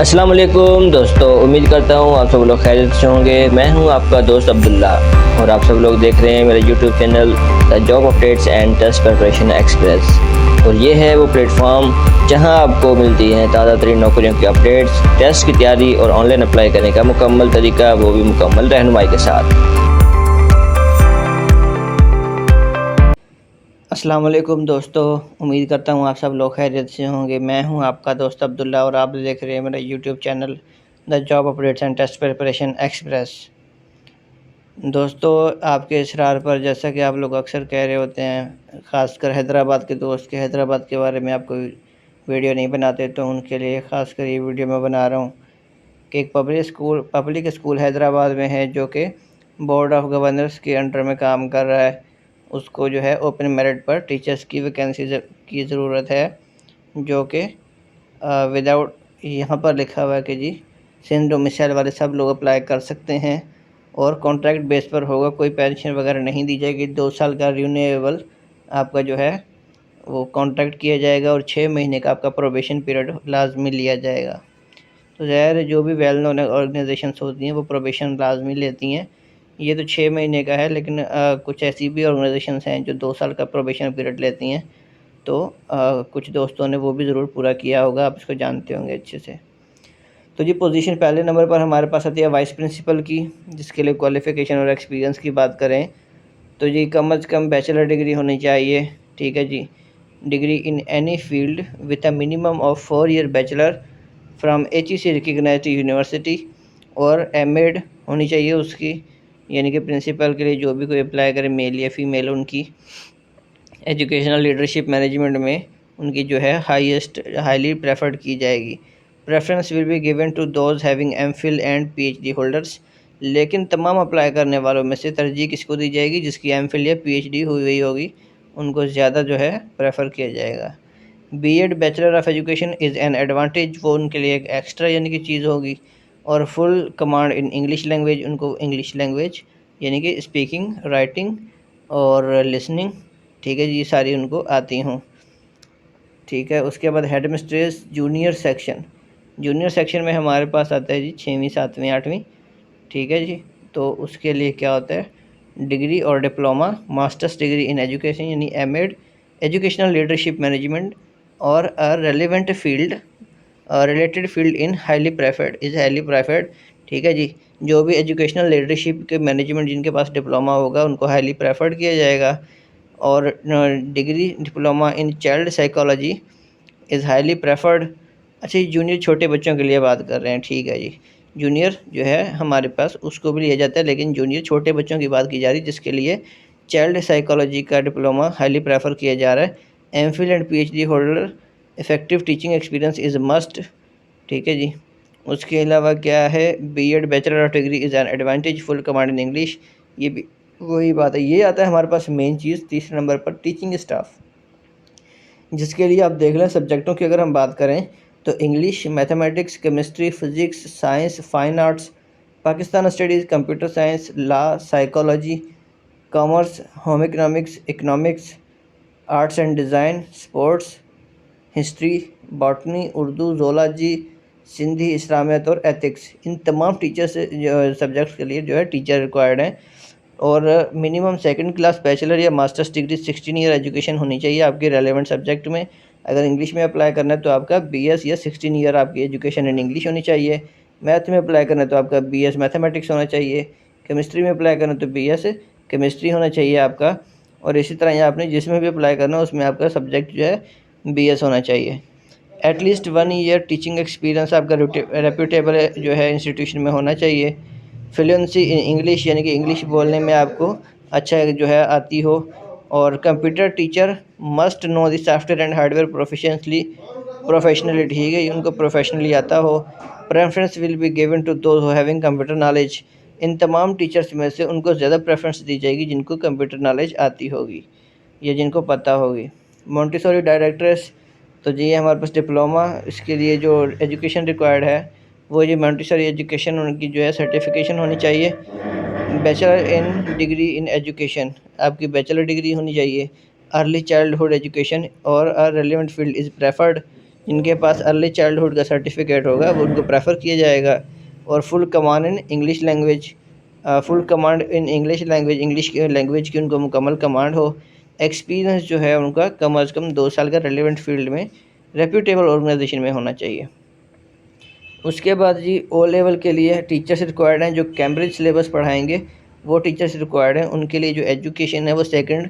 अस्सलाम वालेकुम दोस्तों, उम्मीद करता हूँ आप सब लोग खैरियत से होंगे। मैं हूँ आपका दोस्त अब्दुल्ला और आप सब लोग देख रहे हैं मेरा YouTube channel the job updates and test preparation express. और ये है वो प्लेटफॉर्म जहां आपको मिलती हैं ताज़ा तरीन नौकरियों की अपडेट्स, टेस्ट की तैयारी और ऑनलाइन अप्लाई करने का मुकम्मल तरीका, वो भी मुकम्मल रहनुमाई के साथ। अस्सलाम वालेकुम दोस्तों, उम्मीद करता हूँ आप सब लोग खैरियत से होंगे। मैं हूँ आपका दोस्त अब्दुल्ला और आप देख रहे हैं मेरा YouTube channel the job updates and test preparation express. दोस्तों, आपके इसरार पर जैसा कि आप लोग अक्सर कह रहे होते हैं, ख़ासकर हैदराबाद के दोस्त के हैदराबाद के बारे में आप कोई वीडियो नहीं बनाते, तो उनके लिए ख़ासकर ये वीडियो मैं बना रहा हूँ कि एक पब्लिक स्कूल हैदराबाद में है जो कि बोर्ड ऑफ गवर्नर्स के अंडर में काम कर रहा है। उसको जो है ओपन मेरिट पर टीचर्स की वैकेंसी की ज़रूरत है, जो कि विदाउट, यहाँ पर लिखा हुआ है कि जी सेम डोमिसाइल वाले सब लोग अप्लाई कर सकते हैं और कॉन्ट्रैक्ट बेस पर होगा, कोई पेंशन वगैरह नहीं दी जाएगी। 2 साल का रिन्यूएबल आपका जो है वो कॉन्ट्रैक्ट किया जाएगा और 6 महीने का आपका प्रोबेशन पीरियड लाजमी लिया जाएगा। तो ज़ाहिर है जो भी वेल नोन ऑर्गेनाइजेशंस होती हैं वो प्रोबेशन लाजमी लेती हैं। ये तो 6 महीने का है, लेकिन कुछ ऐसी भी ऑर्गेनाइजेशंस हैं जो 2 साल का प्रोबेशन पीरियड लेती हैं। तो कुछ दोस्तों ने वो भी ज़रूर पूरा किया होगा, आप इसको जानते होंगे अच्छे से। तो जी पोजीशन पहले नंबर पर हमारे पास आती है वाइस प्रिंसिपल की, जिसके लिए क्वालिफ़िकेशन और एक्सपीरियंस की बात करें तो जी कम अज़ कम बैचलर डिग्री होनी चाहिए। ठीक है जी, degree in any field with a minimum of 4 year bachelor from HEC recognised university, और एमएड होनी चाहिए उसकी, यानी कि प्रिंसिपल के लिए जो भी कोई अप्लाई करे, मेल या फीमेल, उनकी एजुकेशनल लीडरशिप मैनेजमेंट में उनकी जो है हाईली प्रेफर्ड की जाएगी। Preference will be given to those having MPhil and PhD holders. लेकिन तमाम अप्लाई करने वालों में से तरजीह किसको दी जाएगी? जिसकी एमफिल या PhD हुई हुई होगी, उनको ज़्यादा जो है प्रेफर किया जाएगा। B.Ed bachelor of education is an advantage, वो उनके लिए एक एक्स्ट्रा यानी कि चीज़ होगी। और full command in English language, उनको इंग्लिश लैंग्वेज यानी कि स्पीकिंग, राइटिंग और लिसनिंग, ठीक है जी, ये सारी उनको आती हों। ठीक है, उसके बाद हेड मिस्ट्रेस जूनियर सेक्शन में हमारे पास आता है जी 6वीं 7वीं 8वीं। ठीक है जी, तो उसके लिए क्या होता है? डिग्री और diploma, masters degree in education यानी एमएड, एजुकेशनल लीडरशिप मैनेजमेंट और a relevant field, related field in highly preferred. ठीक है जी, जो भी एजुकेशनल लीडरशिप के मैनेजमेंट जिनके पास डिप्लोमा होगा उनको हाईली प्रेफर्ड किया जाएगा। और degree diploma in child psychology is highly preferred. अच्छा, ये जूनियर छोटे बच्चों के लिए बात कर रहे हैं। ठीक है जी, जूनियर जो है हमारे पास उसको भी लिया जाता है, लेकिन जूनियर छोटे बच्चों की बात की जा रही है, जिसके लिए चाइल्ड साइकोलॉजी का डिप्लोमा हाईली प्रेफर किया जा रहा है। MPhil and PhD holder effective teaching experience is must. ठीक है जी, उसके अलावा क्या है? B.Ed bachelor of degree is an advantage, full command in English, ये भी वही बात है। ये आता है हमारे पास मेन चीज़ तीसरे नंबर पर, टीचिंग स्टाफ, जिसके लिए आप देख लें सब्जेक्टों की अगर हम बात करें तो English, mathematics, chemistry, physics, science, fine arts, Pakistan studies, computer science, law, psychology, commerce, home economics, arts and design, sports, history, botany, Urdu, zoology, Sindhi, Islamiat और एथिक्स, इन तमाम टीचर्स जो सब्जेक्ट्स के लिए जो है टीचर रिक्वायर्ड हैं। और मिनिमम सेकंड क्लास बैचलर या मास्टर्स डिग्री 16 ईयर एजुकेशन होनी चाहिए आपके रेलेवेंट सब्जेक्ट में। अगर इंग्लिश में अप्लाई करना है तो आपका BS या 16 ईयर आपकी एजुकेशन इन इंग्लिश होनी चाहिए। मैथ में अप्लाई करना है तो आपका BS मैथमेटिक्स होना चाहिए। केमिस्ट्री में अप्लाई करना है तो BS केमिस्ट्री होना चाहिए आपका। और इसी तरह यहाँ आपने जिसमें भी अप्लाई करना है उसमें आपका सब्जेक्ट जो है BS होना चाहिए। एटलीस्ट 1 ईयर टीचिंग एक्सपीरियंस आपका रेप्यूटेबल जो है इंस्टीट्यूशन में होना चाहिए। फ्लुएंसी इन इंग्लिश यानी कि इंग्लिश बोलने में आपको अच्छा जो है आती हो। और computer teacher must know the software and hardware professionally, ठीक है, उनको प्रोफेशनली आता हो। Preference will be given to those having computer knowledge, इन तमाम टीचर्स में से उनको ज़्यादा प्रेफरेंस दी जाएगी जिनको कंप्यूटर नॉलेज आती होगी या जिनको पता होगी। मोंटेसोरी डायरेक्टर्स, तो जी हमारे पास डिप्लोमा, इसके लिए जो एजुकेशन रिक्वायर्ड है वो ये मोंटेसोरी एजुकेशन, उनकी जो है सर्टिफिकेशन होनी चाहिए। Bachelor in degree in education, आपकी बैचलर डिग्री होनी चाहिए। अर्ली चाइल्डहुड एजुकेशन और a relevant field is preferred, जिनके पास अर्ली चाइल्डहुड का सर्टिफिकेट होगा वो उनको प्रेफर किया जाएगा। और full command in English language, full command in English language, English की लैंग्वेज की उनको मुकम्मल कमांड हो। एक्सपीरियंस जो है उनका कम अज़ कम 2 साल का रेलेवेंट फील्ड में रेप्यूटेबल ऑर्गेनाइजेशन में होना चाहिए। उसके बाद जी ओ लेवल के लिए टीचर्स रिक्वायर्ड हैं, जो कैम्ब्रिज सिलेबस पढ़ाएंगे वो टीचर्स रिक्वायर्ड हैं। उनके लिए जो एजुकेशन है वो second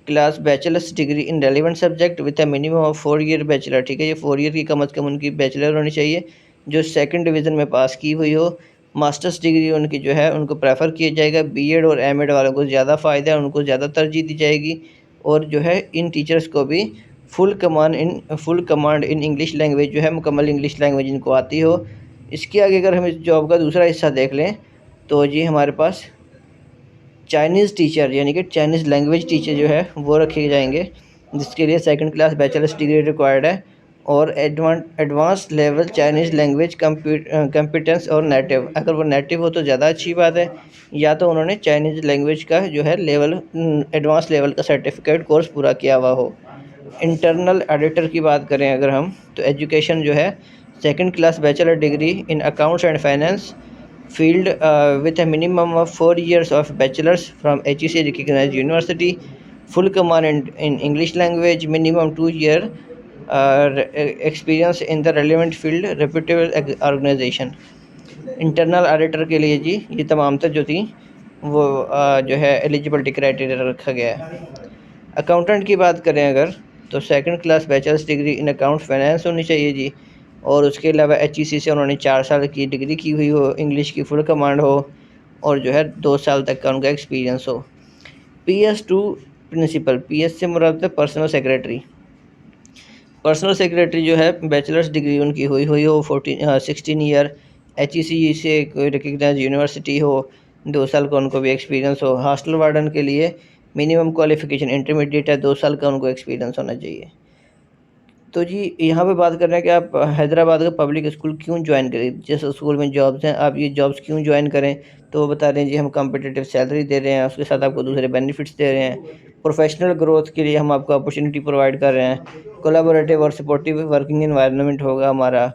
class bachelors degree in relevant subject with a minimum of 4 year bachelor, ठीक है, ये 4 ईयर की कम अज़ कम उनकी बैचलर होनी चाहिए जो सेकंड डिवीज़न में पास की हुई हो। मास्टर्स डिग्री उनकी जो है उनको प्रेफर किया जाएगा। बीएड और एमएड वालों को ज़्यादा फ़ायदा है, उनको ज़्यादा तरजीह दी जाएगी। और जो है इन टीचर्स को भी full command in English language जो है मुकम्मल इंग्लिश लैंग्वेज इनको आती हो। इसके आगे अगर हम इस जॉब का दूसरा हिस्सा देख लें तो जी हमारे पास चाइनीज़ टीचर यानी कि चाइनीज़ लैंग्वेज टीचर जो है वो रखे जाएंगे, जिसके लिए second class bachelors degree required है। और advance level Chinese language competence और नेटिव, अगर वो नेटिव हो तो ज़्यादा अच्छी बात है, या तो उन्होंने चाइनीज़ लैंग्वेज का जो है लेवल एडवांस लेवल का सर्टिफिकेट कोर्स पूरा किया हुआ हो। इंटरनल ऑडिटर की बात करें अगर हम, तो एजुकेशन जो है second class bachelor degree in accounts and finance field with a minimum of 4 years of bachelor's from HEC recognized university, full command in English language, minimum 2 year experience in the relevant field, reputable organization। Internal auditor के लिए जी ये तमाम जो थी वो जो है eligibility criteria रखा गया है। अकाउंटेंट की बात करें अगर, तो second class bachelors degree in account finance होनी चाहिए जी। और उसके अलावा HEC से उन्होंने 4 साल की डिग्री की हुई हो, इंग्लिश की फुल कमांड हो, और जो है 2 साल तक का उनका एक्सपीरियंस हो। PS2 प्रिंसिपल, PS से मुराद है पर्सनल सेक्रेटरी। पर्सनल सेक्रेटरी जो है बैचलर्स डिग्री उनकी हुई हो 16 ईयर, HEC से कोई रिकग्नाइज यूनिवर्सिटी हो, 2 साल का उनको भी एक्सपीरियंस हो। हॉस्टल वार्डन के लिए मिनिमम क्वालिफिकेशन इंटरमीडिएट है, 2 साल का उनको एक्सपीरियंस होना चाहिए। तो जी यहाँ पे बात कर रहे हैं कि आप हैदराबाद का पब्लिक स्कूल क्यों ज्वाइन करें, जिस स्कूल में जॉब्स हैं आप ये जॉब्स क्यों ज्वाइन करें। तो वो बता रहे हैं जी हम कॉम्पिटिटिव सैलरी दे रहे हैं, उसके साथ आपको दूसरे बेनिफिट्स दे रहे हैं, प्रोफेशनल ग्रोथ के लिए हम आपको अपॉर्चुनिटी प्रोवाइड कर रहे हैं, कोलैबोरेटिव और सपोर्टिव वर्किंग एनवायरनमेंट होगा हमारा।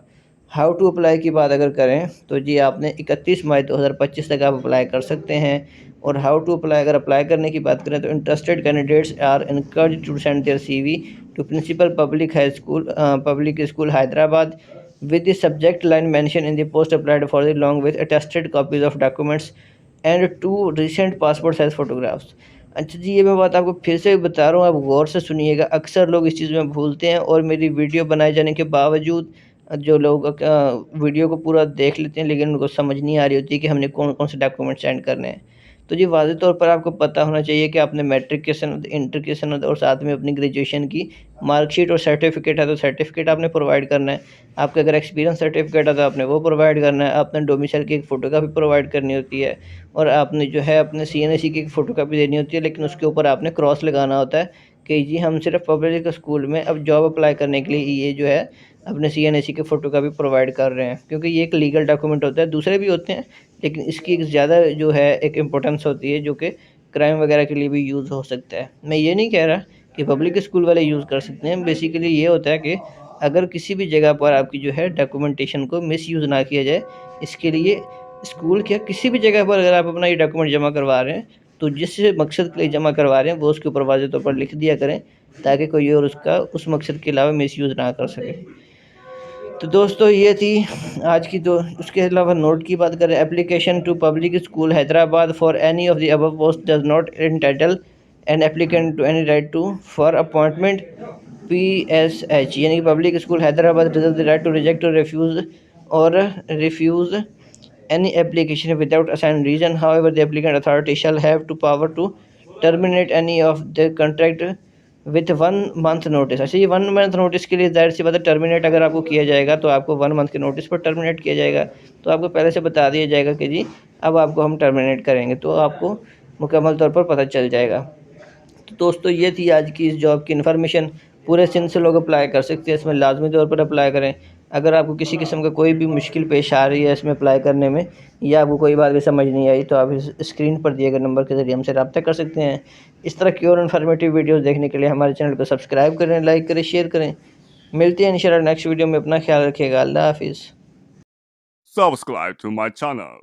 हाउ टू अप्लाई की बात अगर करें तो जी आपने 31 मई 2025 तक आप अप्लाई कर सकते हैं। और हाउ टू अप्लाई, अगर अप्लाई करने की बात करें तो interested candidates are encouraged to send their CV to Principal Public School Hyderabad with the subject line mentioned in the post applied for the along with attested copies of documents and 2 recent passport size photographs। अच्छा जी ये मैं बात आपको फिर से बता रहा हूँ, आप गौर से सुनिएगा, अक्सर लोग इस चीज़ में भूलते हैं और मेरी वीडियो बनाए जाने के बावजूद जो लोग वीडियो को पूरा देख लेते हैं लेकिन उनको समझ नहीं आ रही होती कि हमने कौन कौन से डॉक्यूमेंट सेंड करने हैं। तो जी वाज़ेह तौर पर आपको पता होना चाहिए कि आपने मैट्रिक के सनद, इंटर के सनद और साथ में अपनी ग्रेजुएशन की मार्कशीट और सर्टिफिकेट है तो सर्टिफिकेट आपने प्रोवाइड करना है। आपका अगर एक्सपीरियंस सर्टिफिकेट है तो आपने वो प्रोवाइड करना है। आपने डोमिसाइल की एक फ़ोटोकॉपी प्रोवाइड करनी होती है और आपने जो है अपने CNSE की एक फ़ोटोकॉपी देनी होती है, लेकिन उसके ऊपर आपने क्रॉस लगाना होता है कि जी हम सिर्फ पब्लिक स्कूल में अब जॉब अप्लाई करने के लिए ये जो है अपने CNSE की फ़ोटोकॉपी प्रोवाइड कर रहे हैं, क्योंकि ये एक लीगल डॉक्यूमेंट होता है। दूसरे भी होते हैं लेकिन इसकी एक ज़्यादा जो है एक इम्पोर्टेंस होती है जो कि क्राइम वगैरह के लिए भी यूज़ हो सकता है। मैं ये नहीं कह रहा कि पब्लिक स्कूल वाले यूज़ कर सकते हैं, बेसिकली ये होता है कि अगर किसी भी जगह पर आपकी जो है डॉक्यूमेंटेशन को मिसयूज़ ना किया जाए, इसके लिए स्कूल क्या किसी भी जगह पर अगर आप अपना ये डॉक्यूमेंट जमा करवा रहे हैं तो जिस मकसद के लिए जमा करवा रहे हैं वो उसके ऊपर वाज़ेह तौर पर लिख दिया करें ताकि कोई और उसका उस मकसद के अलावा मिसयूज़ ना कर सके। तो दोस्तों ये थी आज की। तो उसके अलावा नोट की बात करें, application to public school Hyderabad for any of the above post does not entitle an applicant to any right to for appointment PSH, यानी कि public school Hyderabad reserve the right to reject और refuse any application without assigned reason. However, the applicant authority shall have to power to terminate any of the contract with 1 month notice। अच्छा ये 1 month notice के लिए जाहिर सी बात है terminate अगर आपको किया जाएगा तो आपको 1 मंथ के नोटिस पर टर्मिनेट किया जाएगा, तो आपको पहले से बता दिया जाएगा कि जी अब आपको हम टर्मिनेट करेंगे, तो आपको मुकम्मल तौर पर पता चल जाएगा। तो दोस्तों ये थी आज की इस जॉब की इन्फॉर्मेशन। पूरे सिंध से लोग अप्लाई कर सकते हैं, इसमें लाजमी तौर पर अप्लाई करें। अगर आपको किसी किस्म का कोई भी मुश्किल पेश आ रही है इसमें अप्लाई करने में या आपको कोई बात भी समझ नहीं आई तो आप इस स्क्रीन पर दिए गए नंबर के ज़रिए हमसे रब्ता कर सकते हैं। इस तरह की और इन्फॉर्मेटिव वीडियोज़ देखने के लिए हमारे चैनल को सब्सक्राइब करें, लाइक करें, शेयर करें। मिलते हैं इंशाल्लाह नेक्स्ट वीडियो में। अपना ख्याल रखिएगा। अल्लाह हाफिज़। Subscribe to my channel.